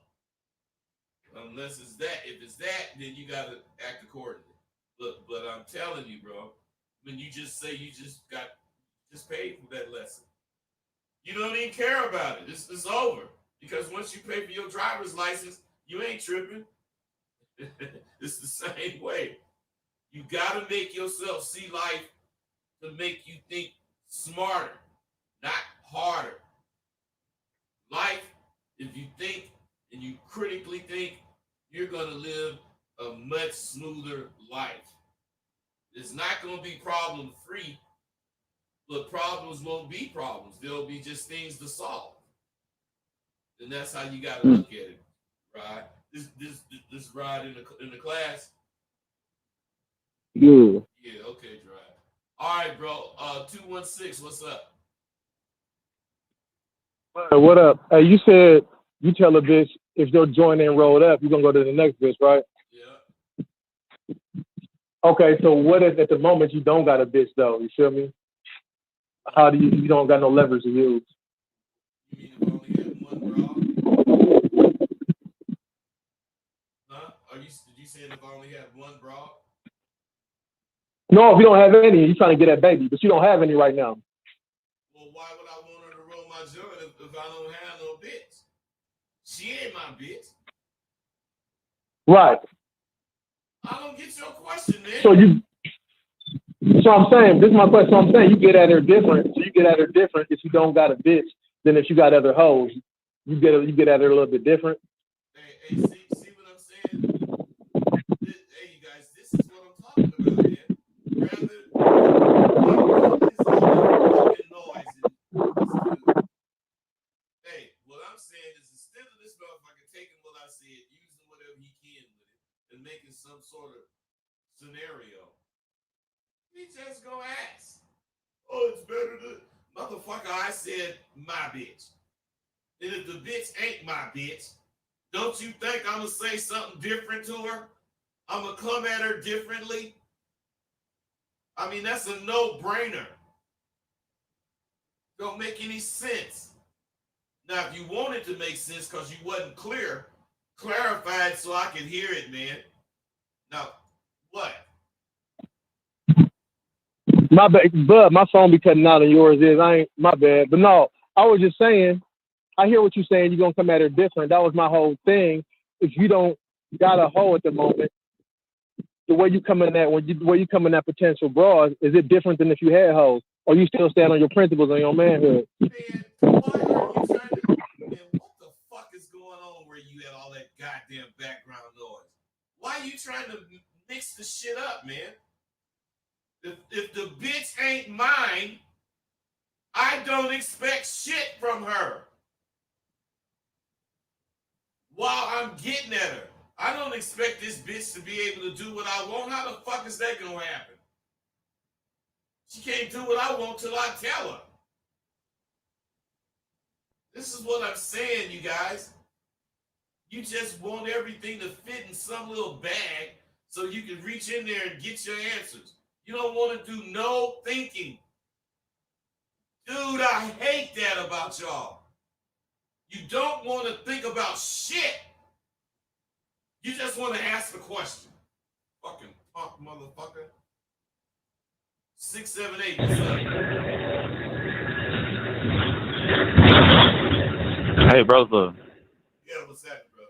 Unless it's that. If it's that, then you gotta act accordingly. But I'm telling you, bro, when you just say you just paid for that lesson, you don't even care about it. It's over. Because once you pay for your driver's license, you ain't tripping. It's the same way. You gotta make yourself see life to make you think smarter, not harder. Life, if you think and you critically think, you're gonna live a much smoother life. It's not gonna be problem free, but problems won't be problems. There'll be just things to solve. And that's how you gotta look at it, right? This ride in the class. Yeah. Yeah, okay, Drive. All right, bro. 216, what's up? What up? Hey, you said you tell a bitch if your joint ain't rolled up, you're gonna go to the next bitch, right? Yeah. Okay, so what if at the moment you don't got a bitch though? You feel me? How do you don't got no leverage to use? You mean if I only had one bra? Huh? Did you say if I only had one bra? No, if you don't have any, you're trying to get that baby, but you don't have any right now. Well, why would I want her to roll my joint if I don't have no bitch? She ain't my bitch. Right. I don't get your question, man. So I'm saying, this is my question. So I'm saying you get at her different. So you get at her different if you don't got a bitch than if you got other hoes. You get at her a little bit different. Hey, see what I'm saying? Hey, you guys, this is what I'm talking about, man. Rather, it's all that fucking noise. Hey, what I'm saying is instead of this motherfucker taking what I said, using whatever he can with it, and making some sort of scenario, he just go ask. Oh, it's better to motherfucker. I said my bitch. And if the bitch ain't my bitch, don't you think I'm gonna say something different to her? I'm gonna come at her differently. I mean, that's a no-brainer. Don't make any sense. Now, if you wanted to make sense because you wasn't clear, clarify it so I can hear it, man. Now, what? My bad, but my phone be cutting out and yours is. I ain't my bad. But no, I was just saying, I hear what you're saying, you're gonna come at her different. That was my whole thing. If you don't got a hoe at the moment, the way you coming at potential bras, is it different than if you had hoes? Or you still stand on your principles and your manhood? Man, why are you trying to, man, what the fuck is going on where you had all that goddamn background noise? Why are you trying to mix the shit up, man? If the bitch ain't mine, I don't expect shit from her while I'm getting at her. I don't expect this bitch to be able to do what I want. How the fuck is that gonna happen? She can't do what I want till I tell her. This is what I'm saying, you guys. You just want everything to fit in some little bag so you can reach in there and get your answers. You don't want to do no thinking. Dude, I hate that about y'all. You don't want to think about shit. You just want to ask the question. Fucking punk motherfucker. 678, what's up? Hey, brother. Yeah, what's that, bro?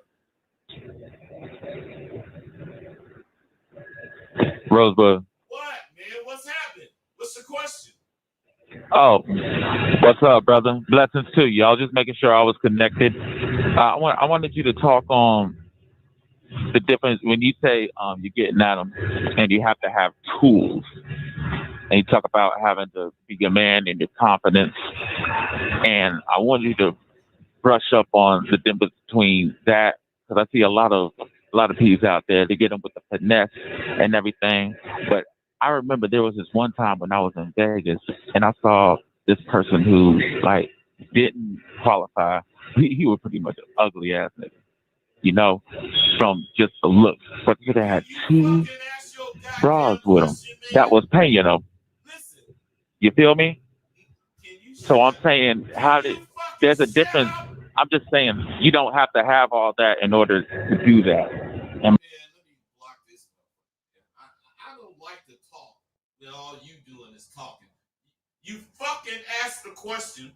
Rosebud. What, man? What's happening? What's your question? Oh, what's up, brother? Blessings to you. I was just making sure I was connected. I wanted you to talk on the difference when you say you're getting at them and you have to have tools, and you talk about having to be a man and your confidence, and I want you to brush up on the difference between that because I see a lot of people out there. They get them with the finesse and everything, but I remember there was this one time when I was in Vegas and I saw this person who like didn't qualify. He was pretty much an ugly ass nigga, you know, from just the look. But they had two bras with him that was paying them. You feel me? So I'm saying, there's a difference. I'm just saying, you don't have to have all that in order to do that. Man, let me block this. I don't like to talk when all you doing is talking. You fucking ask the question,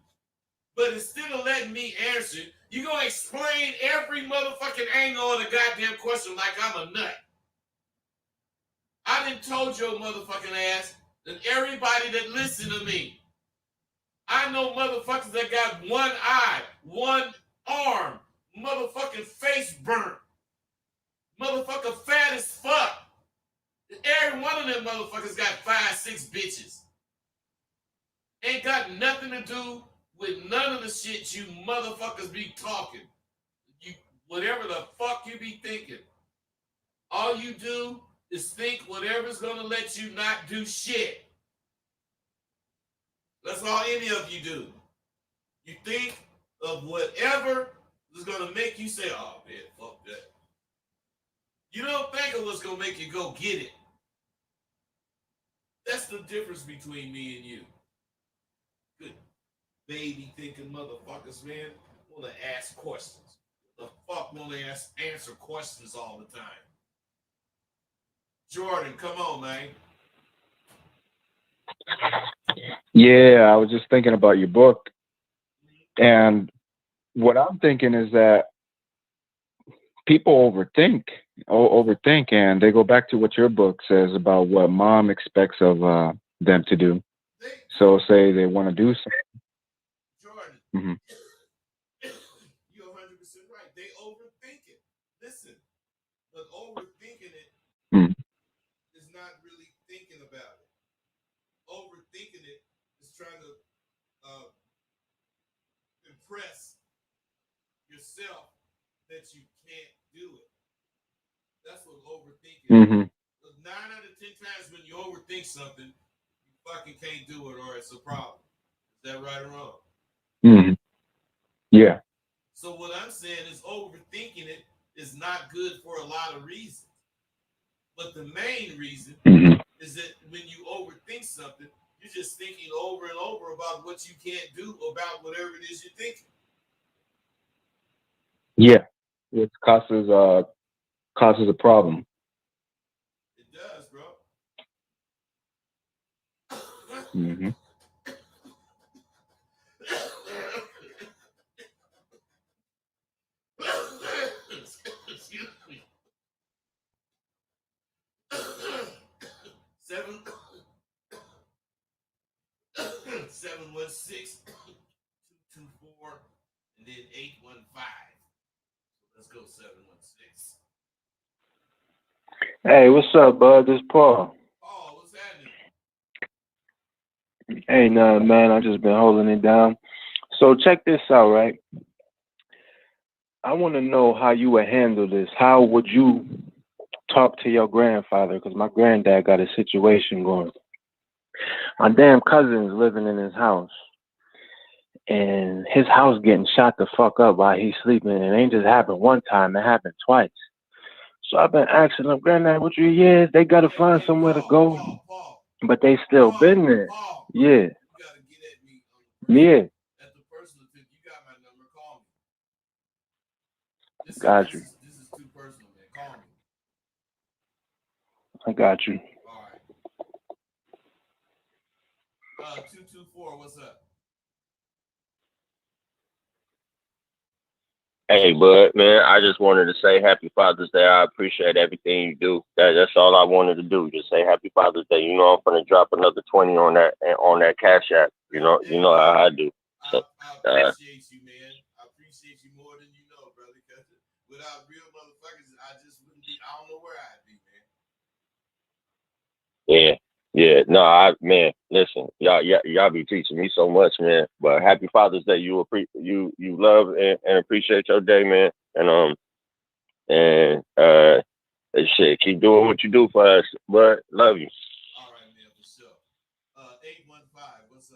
but instead of letting me answer, you gonna explain every motherfucking angle on the goddamn question like I'm a nut. I done told your motherfucking ass that everybody that listen to me, I know motherfuckers that got one eye, one arm, motherfucking face burnt, motherfucker fat as fuck. Every one of them motherfuckers got 5, 6 bitches. Ain't got nothing to do with none of the shit you motherfuckers be talking. You whatever the fuck you be thinking. All you do is think whatever's gonna let you not do shit. That's all any of you do. You think of whatever is gonna make you say, oh man, fuck that. You don't think of what's gonna make you go get it. That's the difference between me and you. Good baby thinking motherfuckers, man, wanna ask questions. The fuck wanna answer questions all the time. Jordan, come on, man. Yeah, I was just thinking about your book, and what I'm thinking is that people overthink, and they go back to what your book says about what mom expects of them to do. So say they want to do something. Jordan, you're 100% right. They overthink it. Listen, but overthinking it is not really thinking about it. Overthinking it is trying to impress yourself that you can't do it. That's what overthinking is. 9 out of 10 times when you overthink something, you fucking can't do it or it's a problem. Is that right or wrong? Yeah. So what I'm saying is overthinking it is not good for a lot of reasons. But the main reason is that when you overthink something, you're just thinking over and over about what you can't do about whatever it is you're thinking. Yeah. It causes a problem. It does, bro. 716 224 and then 815. Let's go 716. Hey, what's up, bud? This is Paul. Oh, what's happening? Hey, nah, man, I just been holding it down. So check this out, right? I want to know how you would handle this. How would you talk to your grandfather? Because my granddad got a situation going. My damn cousin's living in his house, and his house getting shot the fuck up while he's sleeping. And it ain't just happened one time; it happened twice. So I've been asking him, Granddad, what you years? They gotta find somewhere to go, but they still been there. Yeah. You gotta get at me. Yeah. At the personal tip, you got my number. Call me. Got you. This is too personal, man. Call me. I got you. All right. 224. What's up? Hey, bud, man, I just wanted to say Happy Father's Day. I appreciate everything you do. That's all I wanted to do. Just say Happy Father's Day. You know, I'm gonna drop another 20 on that Cash App. You know how I do. So, I appreciate you, man. I appreciate you more than you know, brother. Without real motherfuckers, I just wouldn't be. I don't know where I'd be, man. Yeah. Yeah. No, man, listen, y'all be teaching me so much, man. But happy Father's Day. You love and appreciate your day, man. And shit, keep doing what you do for us. But love you. All right, man, for sure. 815, what's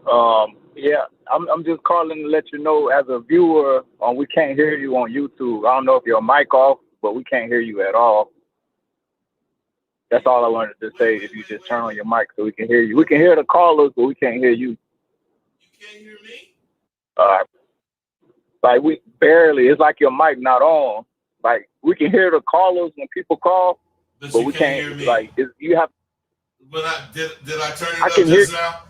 up? Yeah, I'm just calling to let you know as a viewer, we can't hear you on YouTube. I don't know if your mic off, but we can't hear you at all. That's all I wanted to say. If you just turn on your mic so we can hear you. We can hear the callers, but we can't hear you. You can't hear me? Like we barely. It's like your mic not on. Like we can hear the callers when people call, But but you we can't can't. hear me. Like you have. But did I turn it I up can just hear. now?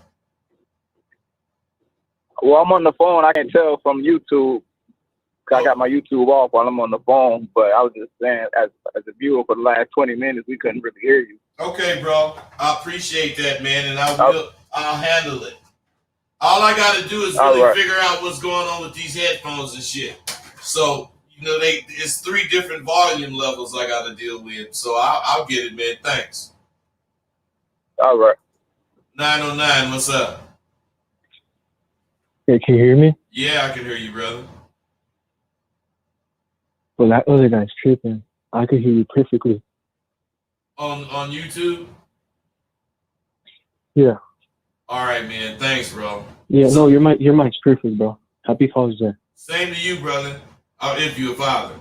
Well, I'm on the phone. I can tell from YouTube. 'Cause I got my YouTube off while I'm on the phone. But I was just saying, as a viewer for the last 20 minutes, we couldn't really hear you. Okay, bro. I appreciate that, man, and I'll handle it. All I gotta do is really figure out what's going on with these headphones and shit. So, it's 3 different volume levels I gotta deal with. So I'll get it, man. Thanks. All right. 909, what's up? Hey, can you hear me? Yeah, I can hear you, brother. Well, that other guy's tripping. I can hear you perfectly. On YouTube? Yeah. All right, man. Thanks, bro. Yeah, no, your mic's perfect, bro. Happy Father's Day. Same to you, brother. If you're a father.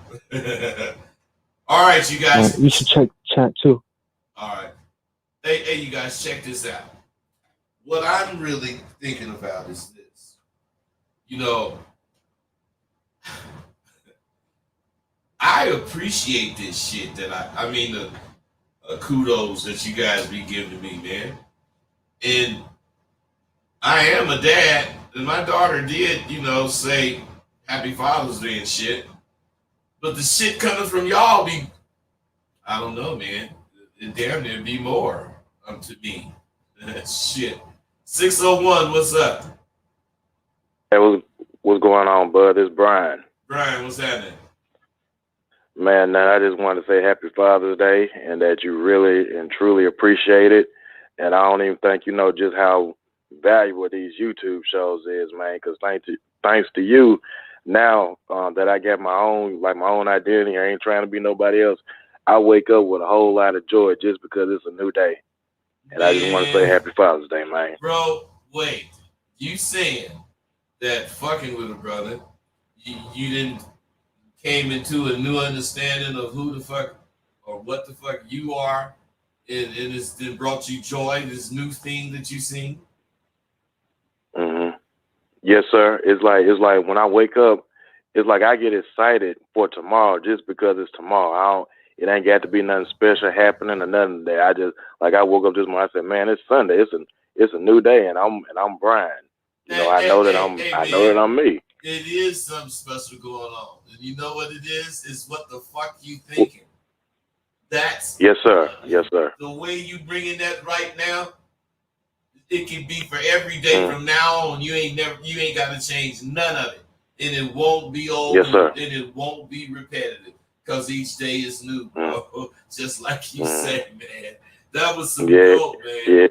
All right, you guys. You should check chat too. All right. Hey, you guys, check this out. What I'm really thinking about is this. I appreciate this shit that I mean, the kudos that you guys be giving to me, man. And I am a dad, and my daughter did, say Happy Father's Day and shit. But the shit coming from y'all be, I don't know, man. It damn near be more to me. Shit. 601, what's up? Hey, what's going on, bud? It's Brian. Brian, what's happening? Man, I just want to say Happy Father's Day and that you really and truly appreciate it. And I don't even think you know just how valuable these YouTube shows is, man, because thanks to you, now that I got my own identity, I ain't trying to be nobody else. I wake up with a whole lot of joy just because it's a new day. And I just want to say Happy Father's Day, man. Bro, wait. You saying that fucking with a brother, you didn't came into a new understanding of who the fuck or what the fuck you are, and it brought you joy, this new thing that you seen? Mm-hmm. Yes, sir. It's like when I wake up, it's like I get excited for tomorrow just because it's tomorrow. It ain't got to be nothing special happening or nothing there. I woke up this morning. I said, man, it's Sunday. It's a new day, and I'm Brian. I know that I'm me. It is something special going on, and you know what it is? It's what the fuck you thinking. That's yes, sir. Yes, sir. The way you bringing that right now, it can be for every day from now on. You ain't got to change none of it, and it won't be old. Yes, sir. And it won't be repetitive because each day is new, bro. Just like you said, man. That was some dope, man. Yeah.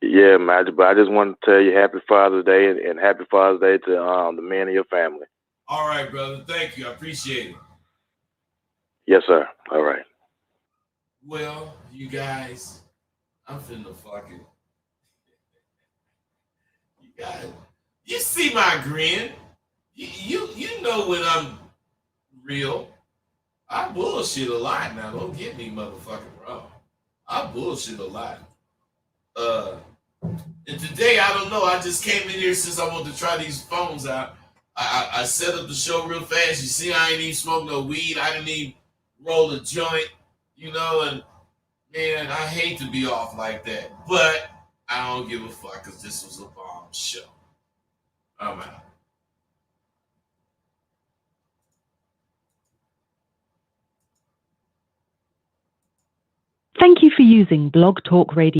Yeah, man. But I just want to tell you Happy Father's Day and Happy Father's Day to the men of your family. All right, brother. Thank you. I appreciate it. Yes, sir. All right. Well, you guys, I'm finna fucking. You guys, you see my grin. You know when I'm real. I bullshit a lot now. Don't get me motherfucking wrong. I bullshit a lot. And today, I don't know. I just came in here since I wanted to try these phones out. I set up the show real fast. You see, I ain't even smoked no weed. I didn't even roll a joint, and man, I hate to be off like that. But I don't give a fuck because this was a bomb show. I'm out. Thank you for using Blog Talk Radio.